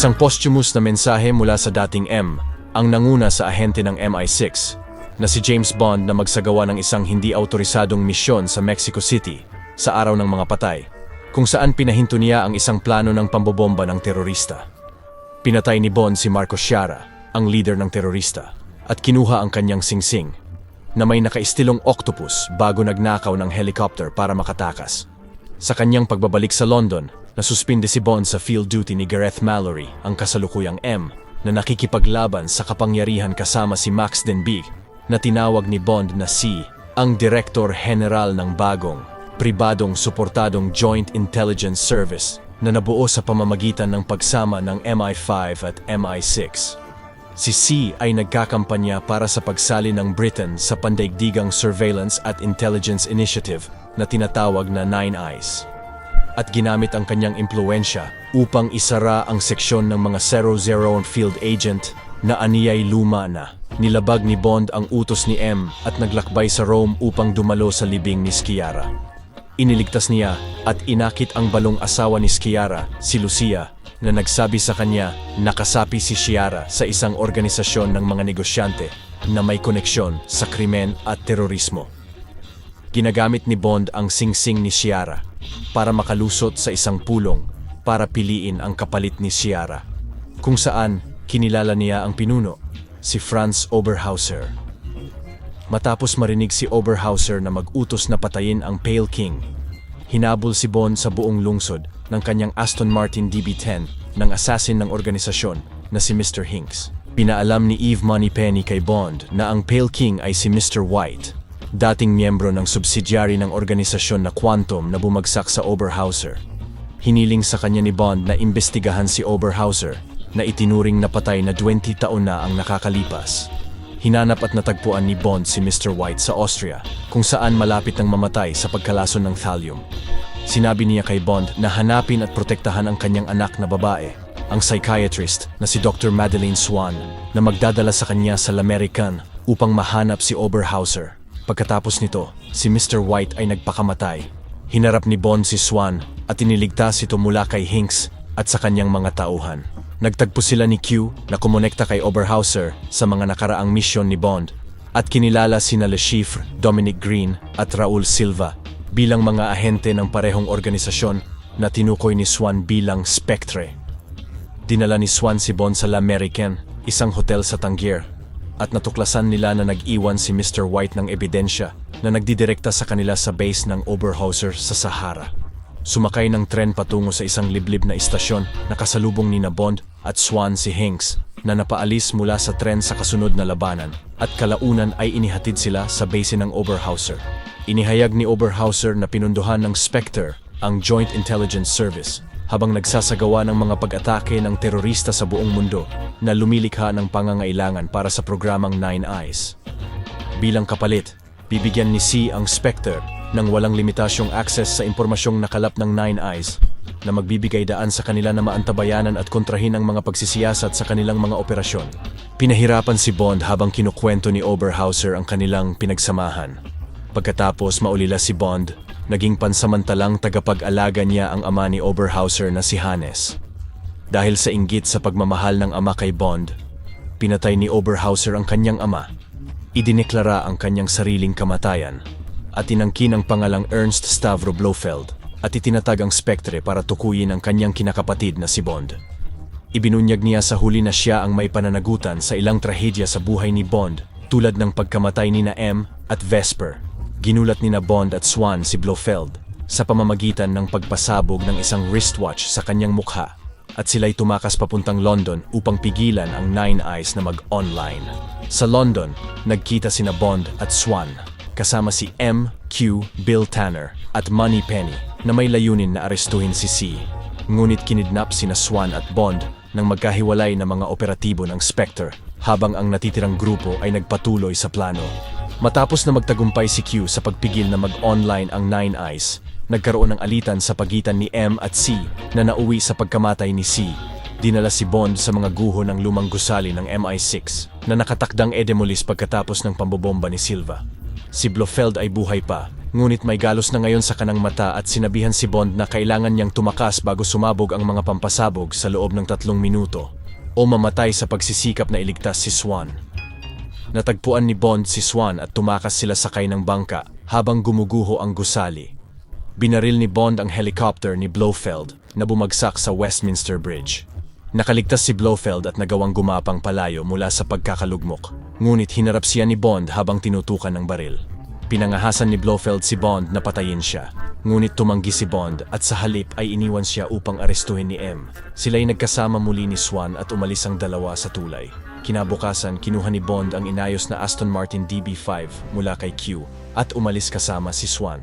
Isang posthumous na mensahe mula sa dating M, ang nanguna sa ahente ng MI6, na si James Bond na magsagawa ng isang hindi autorisadong misyon sa Mexico City sa araw ng mga patay, kung saan pinahinto niya ang isang plano ng pambobomba ng terorista. Pinatay ni Bond si Marco Sciarra, ang leader ng terorista, at kinuha ang kanyang singsing, na may nakaistilong octopus bago nagnakaw ng helicopter para makatakas. Sa kanyang pagbabalik sa London, nasuspinde si Bond sa field duty ni Gareth Mallory, ang kasalukuyang M, na nakikipaglaban sa kapangyarihan kasama si Max Denbigh, na tinawag ni Bond na si ang Direktor General ng bagong, pribadong suportadong Joint Intelligence Service na nabuo sa pamamagitan ng pagsama ng MI5 at MI6. Si C ay nagkakampanya para sa pagsali ng Britain sa pandaigdigang Surveillance at Intelligence Initiative na tinatawag na Nine Eyes, at ginamit ang kanyang impluensya upang isara ang seksyon ng mga 00 field agent na aniyay luma na. Nilabag ni Bond ang utos ni M at naglakbay sa Rome upang dumalo sa libing ni Sciarra. Iniligtas niya at inakit ang balong asawa ni Sciarra, si Lucia, na nagsabi sa kanya nakasapi si Sciarra sa isang organisasyon ng mga negosyante na may koneksyon sa krimen at terorismo. Ginagamit ni Bond ang singsing ni Sciarra para makalusot sa isang pulong para piliin ang kapalit ni Sciarra, kung saan kinilala niya ang pinuno, si Franz Oberhauser. Matapos marinig si Oberhauser na mag-utos na patayin ang Pale King, hinabol si Bond sa buong lungsod ng kanyang Aston Martin DB10 ng assassin ng organisasyon na si Mr. Hinks. Pinaalam ni Eve Moneypenny kay Bond na ang Pale King ay si Mr. White, dating miyembro ng subsidiary ng organisasyon na Quantum na bumagsak sa Oberhauser. Hiniling sa kanya ni Bond na imbestigahan si Oberhauser na itinuring na patay na 20 taon na ang nakakalipas. Hinanap at natagpuan ni Bond si Mr. White sa Austria, kung saan malapit nang mamatay sa pagkalason ng thallium. Sinabi niya kay Bond na hanapin at protektahan ang kanyang anak na babae, ang psychiatrist na si Dr. Madeleine Swan, na magdadala sa kanya sa L'American upang mahanap si Oberhauser. Pagkatapos nito, si Mr. White ay nagpakamatay. Hinarap ni Bond si Swan at iniligtas ito mula kay Hinks at sa kanyang mga tauhan. Nagtagpo sila ni Q na kumonekta kay Oberhauser sa mga nakaraang misyon ni Bond at kinilala sina Le Chiffre, Dominic Green at Raul Silva bilang mga ahente ng parehong organisasyon na tinukoy ni Swan bilang Spectre. Dinala ni Swan si Bond sa L'American, isang hotel sa Tangier, at natuklasan nila na nag-iwan si Mr. White ng ebidensya na nagdidirekta sa kanila sa base ng Oberhauser sa Sahara. Sumakay ng tren patungo sa isang liblib na istasyon na kasalubong ni Bond at Swan si Hinks na napaalis mula sa tren sa kasunod na labanan, at kalaunan ay inihatid sila sa base ng Oberhauser. Inihayag ni Oberhauser na pinunduhan ng Spectre ang Joint Intelligence Service habang nagsasagawa ng mga pag-atake ng terorista sa buong mundo na lumilikha ng pangangailangan para sa programang Nine Eyes. Bilang kapalit, bibigyan ni C ang Spectre ng walang limitasyong access sa impormasyong nakalap ng Nine Eyes na magbibigay daan sa kanila na maantabayanan at kontrahin ang mga pagsisiyasat sa kanilang mga operasyon. Pinahirapan si Bond habang kinukwento ni Oberhauser ang kanilang pinagsamahan. Pagkatapos maulila si Bond, naging pansamantalang tagapag-alaga niya ang ama ni Oberhauser na si Hannes. Dahil sa inggit sa pagmamahal ng ama kay Bond, pinatay ni Oberhauser ang kanyang ama, idineklara ang kanyang sariling kamatayan, at tinangkin ang pangalang Ernst Stavro Blofeld at itinatag ang Spectre para tukuyin ang kanyang kinakapatid na si Bond. Ibinunyag niya sa huli na siya ang may pananagutan sa ilang trahedya sa buhay ni Bond tulad ng pagkamatay ni na M at Vesper. Ginulat ni na Bond at Swan si Blofeld sa pamamagitan ng pagpasabog ng isang wristwatch sa kanyang mukha, at sila'y tumakas papuntang London upang pigilan ang Nine Eyes na mag-online. Sa London, nagkita sina Bond at Swan kasama si M, Q, Bill Tanner at Moneypenny na may layunin na arestuhin si C. Ngunit kinidnap sina Swan at Bond ng magkahiwalay na mga operatibo ng Spectre habang ang natitirang grupo ay nagpatuloy sa plano. Matapos na magtagumpay si Q sa pagpigil na mag-online ang Nine Eyes, nagkaroon ng alitan sa pagitan ni M at C na nauwi sa pagkamatay ni C. Dinala si Bond sa mga guho ng lumang gusali ng MI6 na nakatakdang edemolis pagkatapos ng pambobomba ni Silva. Si Blofeld ay buhay pa, Ngunit may galos na ngayon sa kanang mata at sinabihan si Bond na kailangan niyang tumakas bago sumabog ang mga pampasabog sa loob ng 3 minuto o mamatay sa pagsisikap na iligtas si Swan. Natagpuan ni Bond si Swan at tumakas sila sakay ng bangka habang gumuguho ang gusali. Binaril ni Bond ang helicopter ni Blofeld na bumagsak sa Westminster Bridge. Nakaligtas si Blofeld at nagawang gumapang palayo mula sa pagkakalugmok. Ngunit hinarap siya ni Bond habang tinutukan ng baril. Pinangahasan ni Blofeld si Bond na patayin siya. Ngunit tumanggi si Bond at sa halip ay iniwan siya upang arestuhin ni M. Sila'y nagkasama muli ni Swan at umalis ang dalawa sa tulay. Kinabukasan, kinuha ni Bond ang inayos na Aston Martin DB5 mula kay Q at umalis kasama si Swan.